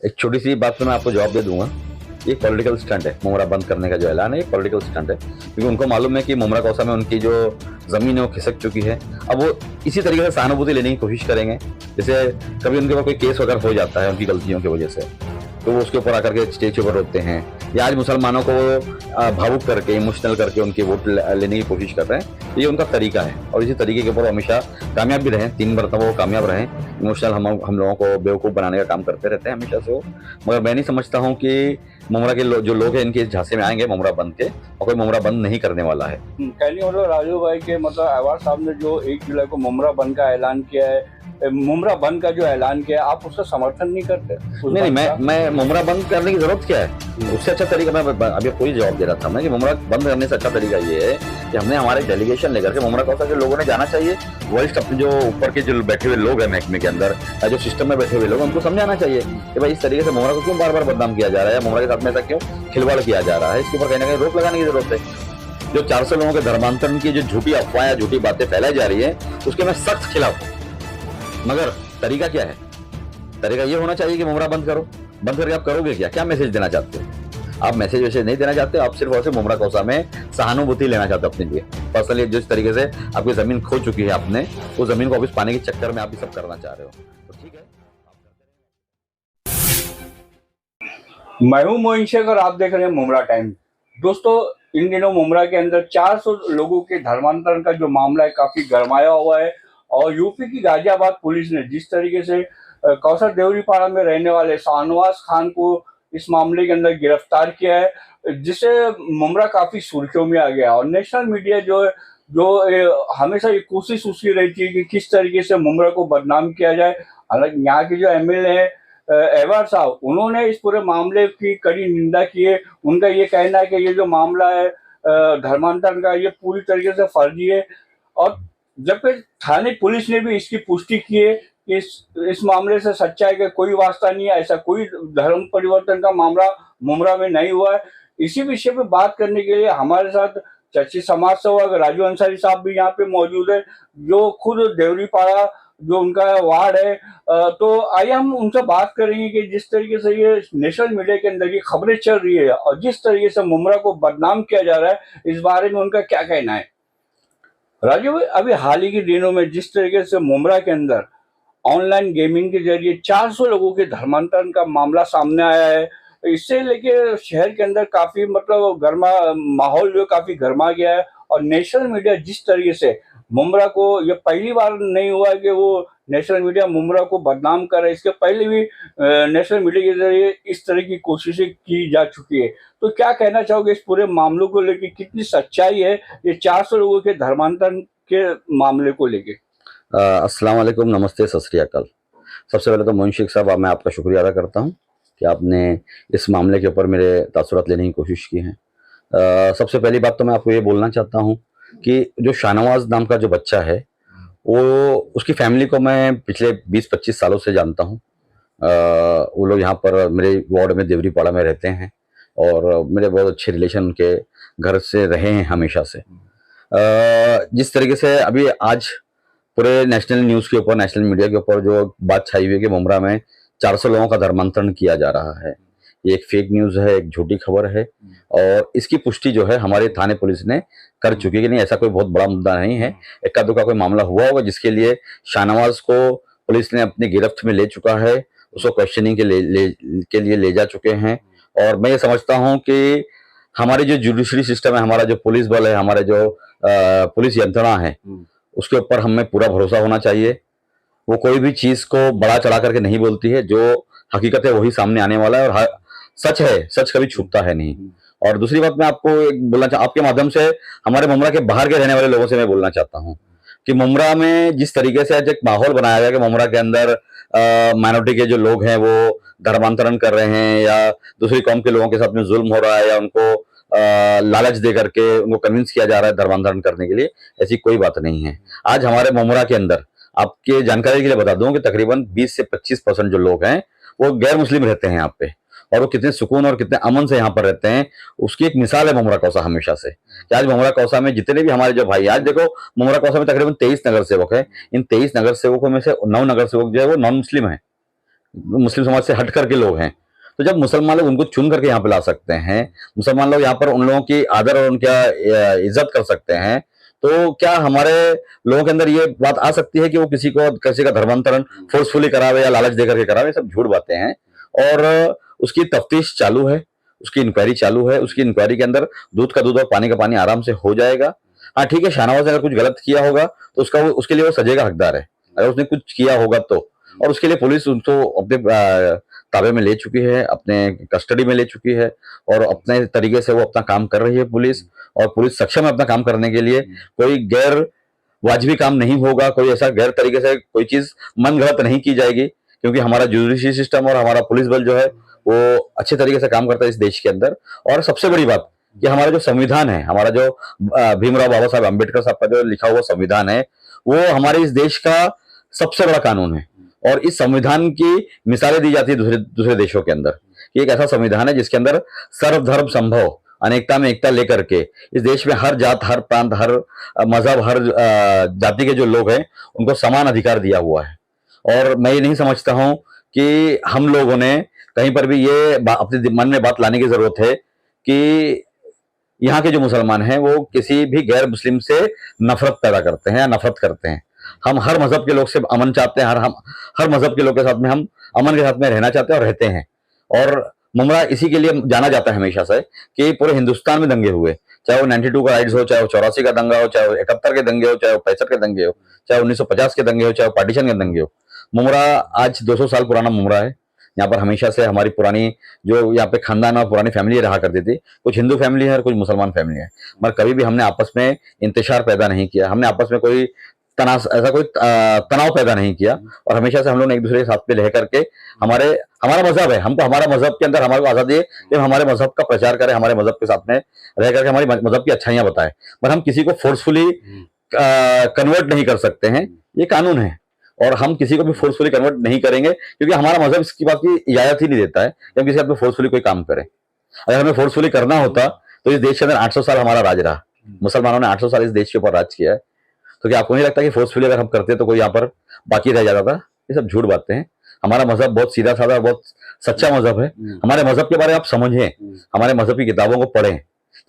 एक छोटी सी बात पे मैं आपको जवाब दे दूंगा। ये पॉलिटिकल स्टंट है, मुमरा बंद करने का जो ऐलान है ये पॉलिटिकल स्टंट है, क्योंकि उनको मालूम है कि मुमरा कौसा में उनकी जो जमीन है वो खिसक चुकी है। अब वो इसी तरीके से सहानुभूति लेने की कोशिश करेंगे, जैसे कभी उनके ऊपर कोई केस वगैरह हो जाता है उनकी गलतियों की वजह से, तो वो उसके ऊपर आकर के स्टेज के ऊपर रोकते हैं, या आज मुसलमानों को भावुक करके इमोशनल करके उनके वोट लेने की कोशिश कर रहे हैं। ये उनका तरीका है और इसी तरीके के ऊपर हमेशा कामयाब भी रहे, 3 मरतबा वो कामयाब रहे। इमोशनल हम लोगों को बेवकूफ़ बनाने का काम करते रहते हैं हमेशा से वो। मगर मैं नहीं समझता हूँ कि मुमरा के जो लोग हैं इनके इस झांसे में आएंगे मुमरा बंद के, और कोई मुमरा बंद नहीं करने वाला है। कहने मतलब राजू भाई के मतलब अहवार साहब ने जो 1 जुलाई को मुमरा बंद का ऐलान किया है, मुमरा बंद का जो ऐलान किया है, आप उसका समर्थन नहीं करते? नहीं, मैं मुमरा बंद करने की जरूरत क्या है? उससे अच्छा तरीका मैं अभी कोई जवाब दे रहा था मैं कि मुमरा बंद करने से अच्छा तरीका ये है कि हमने हमारे डेलीगेशन लेकर के मुमरा कौसा के लोगों ने जाना चाहिए, वरिष्ठ अपने जो ऊपर के जो बैठे हुए लोग हैं महकमे के अंदर या जो सिस्टम में बैठे हुए लोग, उनको समझाना चाहिए कि भाई इस तरीके से मुमरा को क्यों बार बार बदनाम किया जा रहा है, मुमरा के साथ में ऐसा क्यों खिलवाड़ किया जा रहा है। इसके ऊपर कहीं ना कहीं रोक लगाने की जरूरत है। जो 400 लोगों के धर्मांतरण की जो झूठी अफवाह, झूठी बातें फैलाई जा रही है, उसके मैं सख्त खिलाफ हूं। मगर तरीका क्या है? तरीका ये होना चाहिए कि मुमरा बंद करो। बंद करके आप करोगे क्या मैसेज देना चाहते हो? आप मैसेज वैसे नहीं देना चाहते, आप सिर्फ और सिर्फ मुमरा कौसा में सहानुभूति लेना चाहते हो अपने लिए पर्सनली। जिस तरीके से आपकी जमीन खो चुकी है आपने, वो जमीन को वापस पाने के चक्कर में आप ये सब करना चाह रहे हो, तो ठीक है। मैं हूं मोइन शेख और आप देख रहे हैं मुमरा टाइम। दोस्तों, इन दिनों मुमरा के अंदर 400 लोगों के धर्मांतरण का जो मामला है काफी गरमाया हुआ है, और यूपी की गाजियाबाद पुलिस ने जिस तरीके से कौसर देवरीपाड़ा में रहने वाले शाहनवाज खान को इस मामले के अंदर गिरफ्तार किया है, जिससे मुमरा काफी सुर्खियों में आ गया। और नेशनल मीडिया हमेशा ये कोशिश उसकी रहती है कि किस तरीके से मुमरा को बदनाम किया जाए। हालांकि यहाँ के जो एमएलए है अहवार साहब, उन्होंने इस पूरे मामले की कड़ी निंदा की है। उनका ये कहना है कि ये जो मामला है धर्मांतरण का, ये पूरी तरीके से फर्जी है। और जबकि थाने पुलिस ने भी इसकी पुष्टि की है कि इस मामले से सच्चाई का कोई वास्ता नहीं है, ऐसा कोई धर्म परिवर्तन का मामला मुमरा में नहीं हुआ है। इसी विषय पे बात करने के लिए हमारे साथ चर्चित समाज सेवक राजू अंसारी साहब भी यहाँ पे मौजूद है, जो खुद देवरीपाड़ा जो उनका वार्ड है। तो आइए हम उनसे बात करेंगे कि जिस तरीके से ये नेशनल मीडिया के अंदर ये खबरें चल रही है और जिस तरीके से मुमरा को बदनाम किया जा रहा है, इस बारे में उनका क्या कहना है। राजू भाई, अभी हाल ही के दिनों में जिस तरीके से मुमरा के अंदर ऑनलाइन गेमिंग के जरिए 400 लोगों के धर्मांतरण का मामला सामने आया है, इससे लेके शहर के अंदर काफी मतलब माहौल जो काफी गर्मा गया है। और नेशनल मीडिया जिस तरीके से मुमरा को, ये पहली बार नहीं हुआ है कि वो नेशनल मीडिया मुमरा को बदनाम कर रहा है, इसके पहले भी नेशनल मीडिया के जरिए इस तरह की कोशिशें की जा चुकी है। तो क्या कहना चाहोगे इस पूरे मामलों को लेके, कितनी सच्चाई है ये 400 लोगों के धर्मांतरण के मामले को लेके? अस्सलाम वालेकुम, नमस्ते, सत श्री अकाल। सबसे पहले तो मोइन शेख साहब, मैं आपका शुक्रिया अदा करता हूं कि आपने इस मामले के ऊपर मेरे तासुरात लेने की कोशिश की है। सबसे पहली बात तो मैं आपको ये बोलना चाहता हूं कि जो शाहनवाज नाम का जो बच्चा है, वो उसकी फैमिली को मैं पिछले 20-25 सालों से जानता हूं। वो लोग यहाँ पर मेरे वार्ड में देवरीपाड़ा में रहते हैं और मेरे बहुत अच्छे रिलेशन उनके घर से रहे हैं हमेशा से। जिस तरीके से अभी आज पूरे नेशनल न्यूज़ के ऊपर, नेशनल मीडिया के ऊपर जो बात छाई हुई है कि मुमरा में 400 लोगों का धर्मांतरण किया जा रहा है, ये एक फेक न्यूज़ है, एक झूठी खबर है। और इसकी पुष्टि जो है हमारे थाने पुलिस ने कर चुकी है कि नहीं, ऐसा कोई बहुत बड़ा मुद्दा नहीं है। इक्का दुक्का कोई मामला हुआ होगा जिसके लिए शाहनवाज को पुलिस ने अपनी गिरफ्त में ले चुका है, उसको क्वेश्चनिंग के लिए ले जा चुके हैं। और मैं ये समझता हूँ कि हमारी जो जुडिशरी सिस्टम है, हमारा जो पुलिस बल है, हमारे जो पुलिस यंत्रणा है, उसके ऊपर हमें पूरा भरोसा होना चाहिए। वो कोई भी चीज को बड़ा चढ़ा करके नहीं बोलती है, जो हकीकत है वही सामने आने वाला है। और सच है, सच कभी छुपता है नहीं। और दूसरी बात मैं आपको एक बोलना आपके माध्यम से हमारे मुमरा के बाहर के रहने वाले लोगों से मैं बोलना चाहता हूँ कि मुमरा में जिस तरीके से आज एक माहौल बनाया गया कि मुमरा के अंदर माइनॉरिटी के जो लोग हैं वो धर्मांतरण कर रहे हैं या दूसरी कौम के लोगों के साथ में जुल्म हो रहा है या उनको लालच दे करके उनको कन्विंस किया जा रहा है धर्मांतरण करने के लिए, ऐसी कोई बात नहीं है। आज हमारे मुमरा के अंदर आपके जानकारी के लिए बता दूं कि तकरीबन 20 से 25% जो लोग हैं वो गैर मुस्लिम रहते हैं यहाँ पे, और वो कितने सुकून और कितने अमन से यहाँ पर रहते हैं, उसकी एक मिसाल है मुमरा कौसा हमेशा से। कि आज मुमरा कौसा में जितने भी हमारे जो भाई, आज देखो मुमरा कौसा में तकरीबन 23 नगर सेवक है। इन 23 नगर सेवकों में से 9 नगर सेवक जो है वो नॉन मुस्लिम है, मुस्लिम समाज से हट करके लोग हैं। तो जब मुसलमान लोग उनको चुन करके यहाँ पे ला सकते हैं, मुसलमान लोग यहाँ पर उन लोगों की आदर और उनका इज्जत कर सकते हैं, तो क्या हमारे लोगों के अंदर ये बात आ सकती है कि वो किसी का धर्मांतरण फोर्सफुली करावे या लालच देकर के करावे? सब झूठ बातें हैं। और उसकी तफ्तीश चालू है, उसकी इंक्वायरी चालू है। उसकी इंक्वायरी के अंदर दूध का दूध और पानी का पानी आराम से हो जाएगा। हाँ ठीक है, शाहनवाज ने अगर कुछ गलत किया होगा तो उसके लिए वो सजे का हकदार है, अगर उसने कुछ किया होगा तो। और उसके लिए पुलिस उसको अपने ताबे में ले चुकी है, अपने कस्टडी में ले चुकी है, और अपने तरीके से वो अपना काम कर रही है पुलिस। और पुलिस सक्षम है अपना काम करने के लिए। कोई गैर वाजिबी काम नहीं होगा, कोई ऐसा गैर तरीके से कोई चीज मन गलत नहीं की जाएगी, क्योंकि हमारा जुडिशरी सिस्टम और हमारा पुलिस बल जो है वो अच्छे तरीके से काम करता है इस देश के अंदर। और सबसे बड़ी बात कि हमारा जो संविधान है, हमारा जो भीमराव बाबा साहब अम्बेडकर साहब का जो लिखा हुआ संविधान है, वो हमारे इस देश का सबसे बड़ा कानून है। और इस संविधान की मिसालें दी जाती है दूसरे दूसरे देशों के अंदर कि एक ऐसा संविधान है जिसके अंदर सर्वधर्म संभव, अनेकता में एकता लेकर के इस देश में हर जात, हर प्रांत, हर मजहब, हर जाति के जो लोग हैं उनको समान अधिकार दिया हुआ है। और मैं ये नहीं समझता हूं कि हम लोगों ने कहीं पर भी ये अपने मन में बात लाने की जरूरत है कि यहाँ के जो मुसलमान हैं वो किसी भी गैर मुस्लिम से नफरत पैदा करते हैं या नफरत करते हैं। हम हर मजहब के लोग से अमन चाहते हैं, हर मजहब के लोग के साथ में हम अमन के साथ में रहना चाहते हैं और रहते हैं। और मुमरा इसी के लिए जाना जाता है हमेशा से कि पूरे हिंदुस्तान में दंगे हुए, चाहे वो 92 का राइट्स हो, चाहे वो 84 का दंगा हो, चाहे वो 71 के दंगे हो, चाहे वो 65 के दंगे हो, चाहे 1950 के दंगे हो, चाहे वो पार्टीशन के दंगे हो। मुमरा आज 200 साल पुराना मुमरा है। यहाँ पर हमेशा से हमारी पुरानी जो यहाँ पे खानदान और पुरानी फैमिली रहा करती थी, कुछ हिंदू फैमिली है और कुछ मुसलमान फैमिली है, मगर कभी भी हमने आपस में इंतशार पैदा नहीं किया, हमने आपस में कोई तनाव पैदा नहीं किया। और हमेशा से हम लोग ने एक दूसरे के साथ में रह करके हमारा मजहब है, हमको हमारा मजहब के अंदर हमारे को आजादी है कि हम हमारे मजहब का प्रचार करें, हमारे मजहब के साथ में रह करके हमारी मजहब की अच्छाइयां बताएं। पर हम किसी को फोर्सफुली कन्वर्ट नहीं कर सकते हैं, ये कानून है। और हम किसी को भी फोर्सफुली कन्वर्ट नहीं करेंगे, क्योंकि हमारा मजहब इसकी बात की इजाजत ही नहीं देता है कि हम किसी आदमी फोर्सफुली कोई काम करें। अगर हमें फोर्सफुली करना होता तो इस देश के अंदर 800 साल हमारा राज रहा, मुसलमानों ने 800 साल इस देश के ऊपर राज किया है। तो क्या आपको नहीं लगता कि फोर्सफुली अगर हम करते तो कोई यहाँ पर बाकी रह जाता था? ये सब झूठ बातें हैं। हमारा मजहब बहुत सीधा साधा, बहुत सच्चा मजहब है। हमारे मजहब के बारे में आप समझें, हमारे मजहब की किताबों को पढ़ें,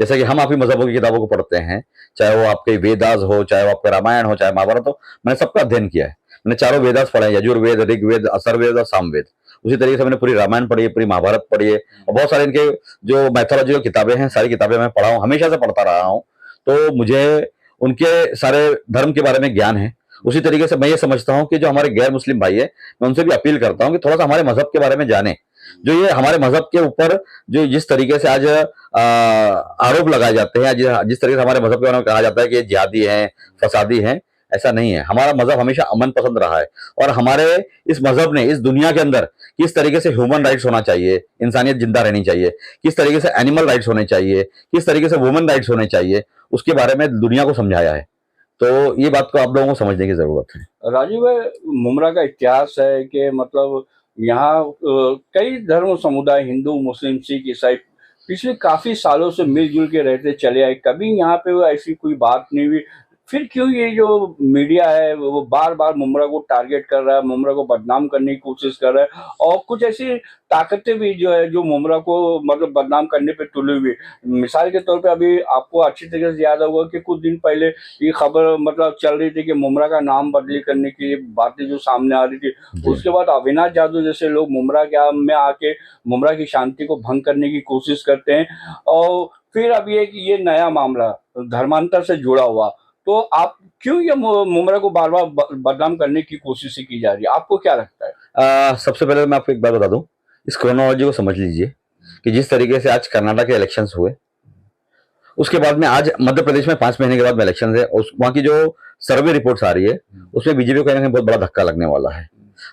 जैसे कि हम आपकी मजहबों की किताबों को पढ़ते हैं, चाहे वो आपके वेदास हो, चाहे वो आपका रामायण हो, चाहे महाभारत हो। मैंने सबका अध्ययन किया है, मैंने चारों वेदास पढ़े, यजुर्वेद, ऋग्वेद, अथर्ववेद और सामवेद। उसी तरीके से मैंने पूरी रामायण पढ़ी है, पूरी महाभारत पढ़ी है, और बहुत सारे इनके जो मैथोलॉजी किताबें हैं, सारी किताबें मैं पढ़ा हूँ, हमेशा से पढ़ता रहा हूँ। तो मुझे उनके सारे धर्म के बारे में ज्ञान है। उसी तरीके से मैं ये समझता हूँ कि जो हमारे गैर मुस्लिम भाई है, मैं उनसे भी अपील करता हूँ कि थोड़ा सा हमारे मजहब के बारे में जाने। जो ये हमारे मजहब के ऊपर जो जिस तरीके से आज आरोप लगाए जाते हैं, जिस तरीके से हमारे मजहब के बारे में कहा जाता है कि ये जिहादी हैं, फसादी हैं, ऐसा नहीं है। हमारा मजहब हमेशा अमन पसंद रहा है। और हमारे इस मजहब ने इस दुनिया के अंदर किस तरीके से ह्यूमन राइट्स होना चाहिए, इंसानियत जिंदा रहनी चाहिए, किस तरीके से एनिमल राइट्स होने चाहिए, किस तरीके से वुमेन राइट्स होने चाहिए, उसके बारे में दुनिया को समझाया है। तो ये बात को आप लोगों को समझने की जरूरत है। राजीव भाई, मुमरा का इतिहास है कि मतलब यहाँ कई धर्म समुदाय, हिंदू, मुस्लिम, सिख, ईसाई पिछले काफी सालों से मिलजुल के रहते चले आए। कभी यहाँ पे ऐसी कोई बात नहीं हुई। फिर क्यों ये जो मीडिया है वो बार बार मुमरा को टारगेट कर रहा है, मुमरा को बदनाम करने की कोशिश कर रहा है, और कुछ ऐसी ताकतें भी जो है जो मुमरा को मतलब बदनाम करने पे तुली हुई। मिसाल के तौर पे अभी आपको अच्छी तरीके से याद होगा कि कुछ दिन पहले ये खबर मतलब चल रही थी कि मुमरा का नाम बदली करने की बातें जो सामने आ रही थी। उसके बाद अविनाश जादव जैसे लोग मुमरा के में आके मुमरा की शांति को भंग करने की कोशिश करते हैं। और फिर अब ये नया मामला धर्मांतर से जुड़ा हुआ, तो आप क्यों ये मुमरा को बार बार बदनाम करने की कोशिश की जा रही है? आपको क्या लगता है? सबसे पहले मैं आपको एक बात बता दूं, इस क्रोनोलॉजी को समझ लीजिए कि जिस तरीके से आज कर्नाटक के इलेक्शंस हुए, उसके बाद में आज मध्य प्रदेश में 5 महीने के बाद में इलेक्शन है, वहां की जो सर्वे रिपोर्ट्स आ रही है उसमें बीजेपी को कहीं ना कहीं बहुत बड़ा धक्का लगने वाला है।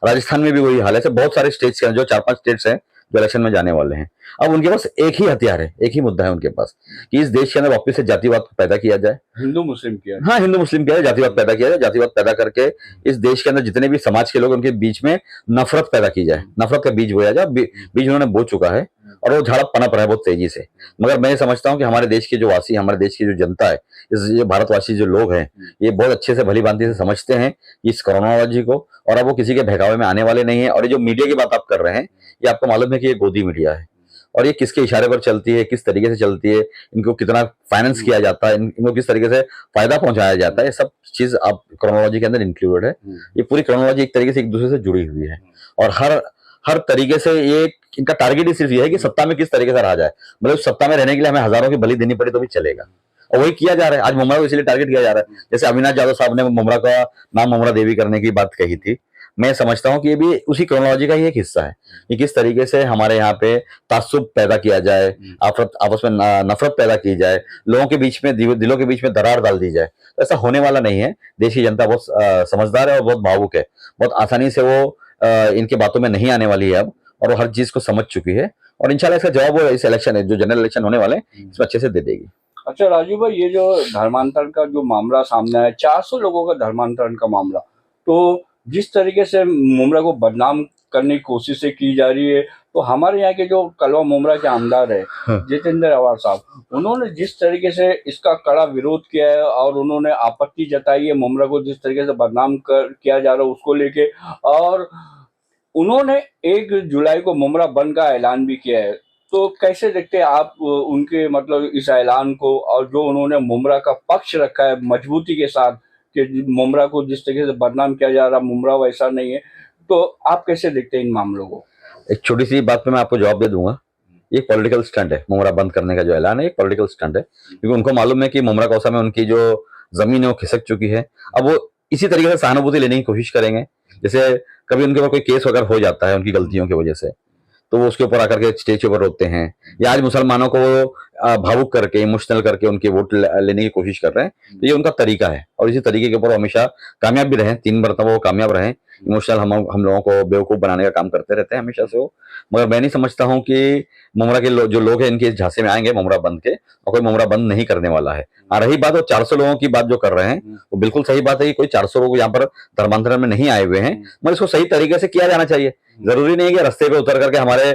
राजस्थान में भी वही हाल है। बहुत सारे स्टेट्स के जो 4-5 स्टेट्स हैं जो इलेक्शन में जाने वाले हैं, अब उनके पास एक ही हथियार है, एक ही मुद्दा है उनके पास कि इस देश के अंदर वापस से जातिवाद पैदा किया जाए। हिंदू मुस्लिम किया, हाँ, हिंदू मुस्लिम किया जाए, जातिवाद पैदा किया जाए। जातिवाद पैदा करके इस देश के अंदर जितने भी समाज के लोग उनके बीच में नफरत पैदा की जाए, नफरत का बीज बोया जाए। बीज उन्होंने बो चुका है और वो झाड़ पनप रहा है बहुत तेजी से। मगर मैं ये समझता हूँ कि हमारे देश के जो वासी, हमारे देश की जो जनता है, इस ये भारतवासी जो लोग हैं, ये बहुत अच्छे से भली भांति से समझते हैं इस कोरोनोलॉजी को, और अब वो किसी के बहकावे में आने वाले नहीं है। और ये जो मीडिया की बात आप कर रहे हैं, ये आपको मालूम है कि ये गोदी मीडिया है, और ये किसके इशारे पर चलती है, किस तरीके से चलती है, इनको कितना फाइनेंस किया जाता है, इनको किस तरीके से फायदा पहुंचाया जाता है, ये सब चीज आप क्रोनोलॉजी के अंदर इंक्लूडेड है। ये पूरी क्रोनोलॉजी एक तरीके से एक दूसरे से जुड़ी हुई है, और हर हर तरीके से ये इनका टारगेट ही सिर्फ ये है कि सत्ता में किस तरीके से रहा जाए। मतलब सत्ता में रहने के लिए हमें हजारों की बलि देनी पड़ी तो भी चलेगा, और वही किया जा रहा है। आज मुमरा को इसलिए टारगेट किया जा रहा है। जैसे अविनाश यादव साहब ने मुमरा का नाम मुमरा देवी करने की बात कही थी, मैं समझता हूँ कि ये भी उसी क्रोनोलॉजी का ही एक हिस्सा है कि किस तरीके से हमारे यहाँ पे तासुब पैदा किया जाए, आपस में नफरत पैदा की जाए, लोगों के बीच में, दिलों के बीच में दरार डाल दी जाए। तो ऐसा होने वाला नहीं है। देश की जनता बहुत समझदार है और बहुत भावुक है, बहुत आसानी से वो इनके बातों में नहीं आने वाली है अब, और वो हर चीज को समझ चुकी है, और इंशाल्लाह इसका जवाब वो इस इलेक्शन, जो जनरल इलेक्शन होने वाले हैं, इसमें अच्छे से दे देगी। अच्छा राजू भाई, ये जो धर्मांतरण का जो मामला सामने आया, 400 लोगों का धर्मांतरण का मामला, तो जिस तरीके से मुमरा को बदनाम करने की कोशिशें की जा रही है, तो हमारे यहाँ के जो कलवा मुमरा के आमदार है जितेंद्र अवार साहब, उन्होंने जिस तरीके से इसका कड़ा विरोध किया है और उन्होंने आपत्ति जताई है मुमरा को जिस तरीके से बदनाम किया जा रहा है उसको लेके, और उन्होंने 1 जुलाई को मुमरा बंद का ऐलान भी किया है। तो कैसे देखते हैं आप उनके मतलब इस ऐलान को, और जो उन्होंने मुमरा का पक्ष रखा है मजबूती के साथ कि मुमरा को जिस तरीके से बदनाम किया जा रहा, मुमरा वैसा नहीं है, तो आप कैसे देखते हैं इन मामलों को? एक छोटी सी बात पे मैं आपको जवाब दे दूंगा। ये पॉलिटिकल स्टंट है, मुमरा बंद करने का जो ऐलान है एक पॉलिटिकल स्टंट है, क्योंकि उनको मालूम है कि मुमरा कौसा में उनकी जो जमीन है वो खिसक चुकी है। अब वो इसी तरीके से सहानुभूति लेने की कोशिश करेंगे, जैसे कभी उनके ऊपर कोई केस वगैरह हो जाता है उनकी गलतियों की वजह से, तो वो उसके ऊपर आकर के स्टेज के ऊपर रोते हैं, या आज मुसलमानों को भावुक करके, इमोशनल करके उनके वोट लेने की कोशिश कर रहे हैं। तो ये उनका तरीका है, और इसी तरीके के ऊपर हमेशा कामयाब भी रहे, 3 मरतबा वो कामयाब रहे। इमोशनल हम लोगों को बेवकूफ बनाने का काम करते रहते हैं हमेशा से वो। मगर मैं नहीं समझता हूँ कि मुमरा के जो लोग हैं इनके इस झांसे में आएंगे मुमरा बंद के, और कोई मुमरा बंद नहीं करने वाला है। रही बात वो 400 लोगों की बात जो कर रहे हैं, वो बिल्कुल सही बात है कि कोई 400 लोग यहाँ पर धर्मांतरण में नहीं आए हुए हैं, मगर इसको सही तरीके से किया जाना चाहिए। जरूरी नहीं है कि रास्ते पे उतर करके हमारे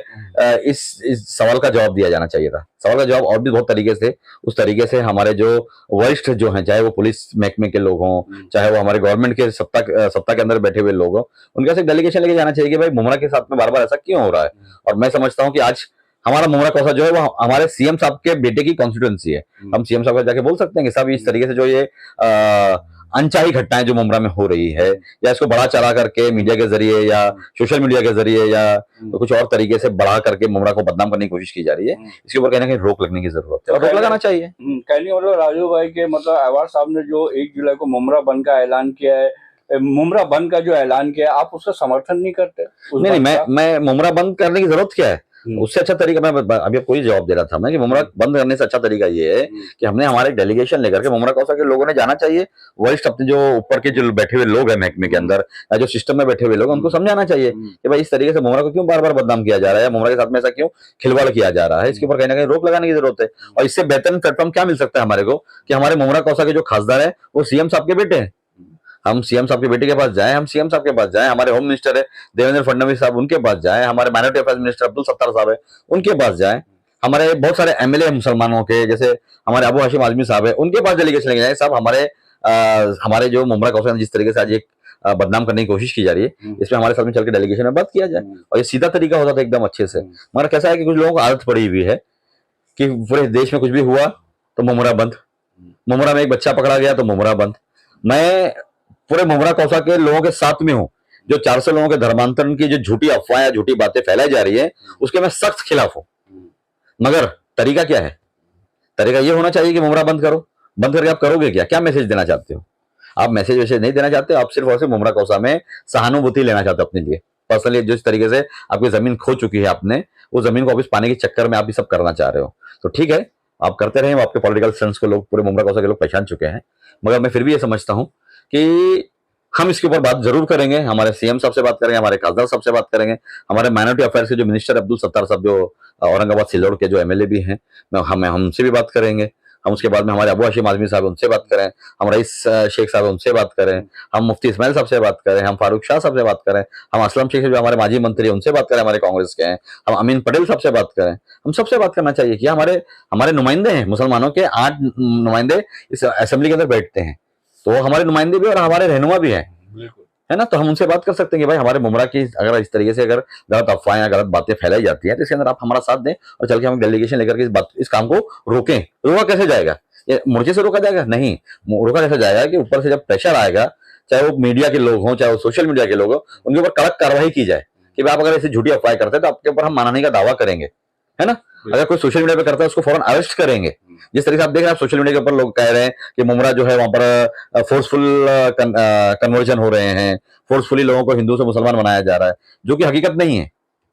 इस सवाल का जवाब दिया जाना चाहिए था। सवाल का जवाब और भी बहुत तरीके से, उस तरीके से हमारे जो वरिष्ठ जो हैं, चाहे वो पुलिस महकमे के लोग हों, चाहे वो हमारे गवर्नमेंट के सत्ता के अंदर बैठे हुए लोग हों, उनका से डेलीगेशन लेके जाना चाहिए कि भाई मुमरा के साथ में बार बार ऐसा क्यों हो रहा है। और मैं समझता हूँ कि आज हमारा मुमरा कौसा जो है वो हमारे सीएम साहब के बेटे की कॉन्स्टिट्यूंसी है। हम सीएम साहब को जाके बोल सकते हैं कि साहब इस तरीके से जो ये अनचाही घटनाएं जो मुमरा में हो रही है, या इसको बढ़ा चढ़ा करके मीडिया के जरिए या सोशल मीडिया के जरिए या तो कुछ और तरीके से बढ़ा करके मुमरा को बदनाम करने की कोशिश की जा रही है, इसके ऊपर कहीं ना कहीं रोक लगने की जरूरत है, और रोक लगाना चाहिए। कहने मतलब राजू भाई के मतलब अवार साहब ने जो 1 जुलाई को मुमरा बंद का ऐलान किया है, मुमरा बंद का जो ऐलान किया है, आप उसका समर्थन नहीं करते? नहीं, मैं मुमरा बंद करने की जरूरत क्या है, उससे अच्छा तरीका, मैं अभी आपको ये जवाब दे रहा था मैं कि मुमरा बंद करने से अच्छा तरीका ये है कि हमने हमारे डेलीगेशन लेकर के मुमरा कौसा के लोगों ने जाना चाहिए, वरिष्ठ अपने जो ऊपर के जो बैठे हुए लोग हैं महकमे के अंदर या जो सिस्टम में बैठे हुए लोग, उनको समझाना चाहिए कि भाई इस तरीके से मुमरा को क्यों बार बार बदनाम किया जा रहा है, मुमरा के साथ में ऐसा क्यों खिलवाड़ किया जा रहा है, इसके ऊपर कहीं ना कहीं रोक लगाने की जरूरत है। और इससे बेहतर प्लेटफॉर्म क्या मिल सकता है हमारे को कि हमारे मुमरा कौसा के जो खासदार है वो सीएम साहब के बेटे हैं, हम सीएम साहब के बेटे के पास जाएं, हम सीएम साहब के पास जाएं, हमारे होम मिनिस्टर है देवेंद्र फडणवीस साहब उनके पास जाएं, हमारे minority affairs minister Abdul Sattar साहब है उनके पास जाएं, हमारे बहुत सारे एमएलए मुसलमानों के जैसे हमारे अबू हाशिम आजमी साहब है उनके पास डेलीगेशन लेके जाएं। साहब हमारे जो मुमरा कौशल जिस तरीके से आज एक बदनाम करने की कोशिश की जा रही है, इसमें हमारे साथ में चल के डेलीगेशन में बात किया जाए, और ये सीधा तरीका होता था एकदम अच्छे से। मगर कैसा है कि कुछ लोगों को आदत पड़ी हुई है कि पूरे देश में कुछ भी हुआ तो मुमरा बंद, मुमरा में एक बच्चा पकड़ा गया तो मुमरा बंद। मैं पूरे मुमरा कौसा के लोगों के साथ में हूं, जो 400 लोगों के धर्मांतरण की जो झूठी अफवाह या झूठी बातें फैलाई जा रही है उसके मैं सख्त खिलाफ हूं। मगर तरीका क्या है? तरीका ये होना चाहिए कि मुमरा बंद करो, बंद करके आप करोगे क्या मैसेज देना चाहते हो? आप मैसेज वैसेज नहीं देना चाहते, आप सिर्फ और सिर्फ मुमरा कौसा में सहानुभूति लेना चाहते हो अपने लिए पर्सनली। जिस तरीके से आपकी जमीन खो चुकी है, आपने वो जमीन को वापस पाने के चक्कर में आप ये सब करना चाह रहे हो, तो ठीक है आप करते रहे। आपके पॉलिटिकल सेंस को लोग पूरे मुमरा कौसा के लोग पहचान चुके हैं। मगर मैं फिर भी ये समझता हूं कि हम इसके ऊपर बात जरूर करेंगे, हमारे सीएम साहब से बात करेंगे, हमारे खासदार साहब से बात करेंगे, हमारे माइनॉरिटी अफेयर्स के जो मिनिस्टर अब्दुल सत्तार साहब जो औरंगाबाद सिल्लोड के जो एमएलए भी हैं, हमसे भी बात करेंगे। हम उसके बाद में हमारे अबू हाशिम आजमी साहब उनसे बात करें, हम रईस शेख साहब उनसे बात करें, हम मुफ्ती इस्माइल साहब से बात करें, हम फारूक शाह साहब से बात करें, हम असलम शेख जो हमारे माजी मंत्री हैं उनसे बात करें, हमारे कांग्रेस के हैं, हम अमीन पटेल साहब से बात करें, हम सबसे बात करना चाहिए कि हमारे हमारे नुमाइंदे हैं, मुसलमानों के 8 नुमाइंदे इस असेंबली के अंदर बैठते हैं, तो वो हमारे नुमाइंदे भी और हमारे रहनुमा भी हैं, बिल्कुल। है ना। तो हम उनसे बात कर सकते हैं कि भाई हमारे मुमरा की अगर इस तरीके से अगर गलत अफवाहें या गलत बातें फैलाई जाती हैं तो इसके अंदर आप हमारा साथ दें और चल के हम डेलीगेशन लेकर के इस काम को रोकें। रोका कैसे जाएगा? ये मोर्चे से रोका जाएगा? नहीं, रोका कैसे जाएगा कि ऊपर से जब प्रेशर आएगा, चाहे वो मीडिया के लोग हों, चाहे वो सोशल मीडिया के लोग हों, उनके ऊपर कड़क कार्रवाई की जाए कि भाई आप अगर ऐसी झूठी अफवाहें करते हैं तो आपके ऊपर हम मानहानि का दावा करेंगे, है ना। अगर कोई सोशल मीडिया पे करता है उसको फौरन अरेस्ट करेंगे। जिस तरीके से आप देख रहे हैं, सोशल मीडिया के ऊपर लोग कह रहे हैं कि मुमरा जो है वहां पर फोर्सफुल कन्वर्जन हो रहे हैं, फोर्सफुली लोगों को हिंदू से मुसलमान बनाया जा रहा है, जो कि हकीकत नहीं है।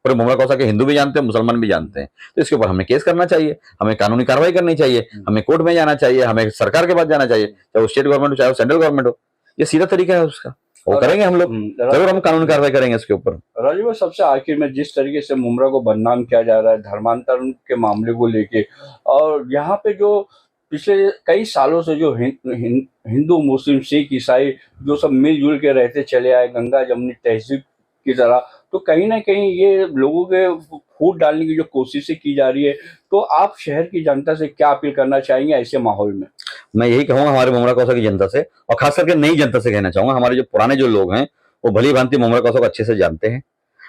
पूरे मुमरा कौसा के हिंदू भी जानते हैं, मुसलमान भी जानते हैं। तो इसके ऊपर हमें केस करना चाहिए, हमें कानूनी कार्रवाई करनी चाहिए, हमें कोर्ट में जाना चाहिए, हमें सरकार के पास जाना चाहिए, चाहे वो स्टेट गवर्नमेंट हो चाहे वो सेंट्रल गवर्नमेंट हो। ये सीधा तरीका है उसका, वो करेंगे हम लोग, जरूर हम कानूनी कार्रवाई करेंगे इसके ऊपर। राजीव भाई, सबसे आखिर में जिस तरीके से मुमरा को बदनाम किया जा रहा है धर्मांतरण के मामले को लेके, और यहाँ पे जो पिछले कई सालों से जो हिंदू मुस्लिम सिख ईसाई जो सब मिलजुल के रहते चले आए गंगा जमुनी तहजीब की तरह, तो कहीं ना कहीं ये लोगों के फूट डालने की जो कोशिशें की जा रही है, तो आप शहर की जनता से क्या अपील करना चाहेंगे ऐसे माहौल में? मैं यही कहूंगा हमारे मुमरा कौसा की जनता से, और खास करके नई जनता से कहना चाहूंगा, हमारे जो पुराने जो लोग हैं वो भली भांति मुमरा कौसा को अच्छे से जानते हैं।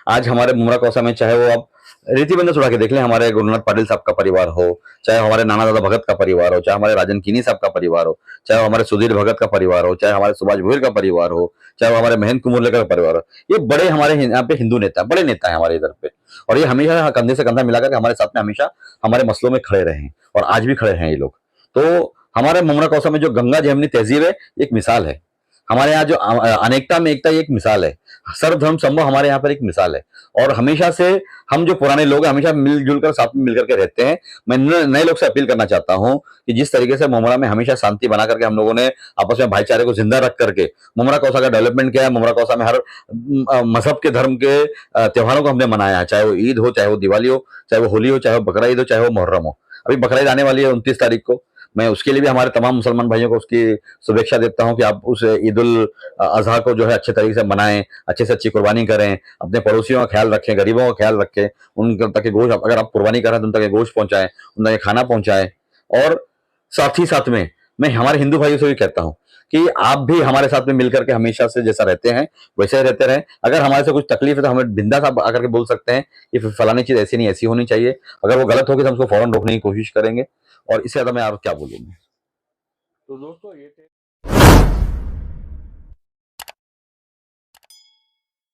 आज हमारे मुमरा कौसा में चाहे वो आप रीति बंधन उड़ा के देख लें, हमारे गुरुनाथ पाटिल साहब का परिवार हो, चाहे हमारे नाना दादा भगत का परिवार हो, चाहे हमारे राजन किनी साहब का परिवार हो, चाहे हमारे सुधीर भगत का परिवार हो, चाहे हमारे सुभाष भोईर का परिवार हो, चाहे हमारे महेंद्र कुमुरले का परिवार हो, ये बड़े हमारे यहाँ पे हिंदू नेता, बड़े नेता है हमारे इधर पे, और ये हमेशा कंधे से कंधा मिलाकर हमारे साथ में हमेशा हमारे मसलों में खड़े रहे हैं, और आज भी खड़े हैं ये लोग। तो हमारे मुमरा कौसा में जो गंगा जमुनी तहजीब है एक मिसाल है। हमारे यहाँ जो अनेकता में एकता, ये एक मिसाल है। सर्वधर्म संभव हमारे यहाँ पर एक मिसाल है। और हमेशा से हम जो पुराने लोग हैं हमेशा मिलजुल कर साथ में मिलकर के रहते हैं। मैं नए लोग से अपील करना चाहता हूँ कि जिस तरीके से मुमरा में हमेशा शांति बना करके हम लोगों ने आपस में भाईचारे को जिंदा रख करके मुमरा कौसा का डेवलपमेंट किया है, मुमरा कौसा में हर मजहब के धर्म के त्योहारों को हमने मनाया है, चाहे वो ईद हो, चाहे वो दिवाली हो, चाहे वो होली हो, चाहे वो बकरा ईद हो, चाहे वो मुहर्रम हो। अभी बकरा ईद आने वाली है 29 तारीख को। मैं उसके लिए भी हमारे तमाम मुसलमान भाइयों को उसकी शुभेच्छा देता हूं कि आप उस ईद उल अजहा को जो है अच्छे तरीके से मनाएं, अच्छे से अच्छी कुर्बानी करें, अपने पड़ोसियों का ख्याल रखें, गरीबों का ख्याल रखें, उन तक के गोश्त, अगर आप कुर्बानी कर रहे हैं तो उन तक के गोश्त पहुंचाएं, उन तक खाना पहुंचाएं। और साथ ही साथ में मैं हमारे हिंदू भाइयों से भी कहता हूं कि आप भी हमारे साथ में मिलकर के हमेशा से जैसा रहते हैं वैसे ही रहते रहें। अगर हमारे से कुछ तकलीफ है तो हमें बिंदास आप आकर के बोल सकते हैं कि फलानी चीज ऐसी नहीं ऐसी होनी चाहिए। अगर वो गलत होगी तो हम उसको फौरन रोकने की कोशिश करेंगे, और इससे ज्यादा मैं और क्या बोलूंगा। तो दोस्तों ये थे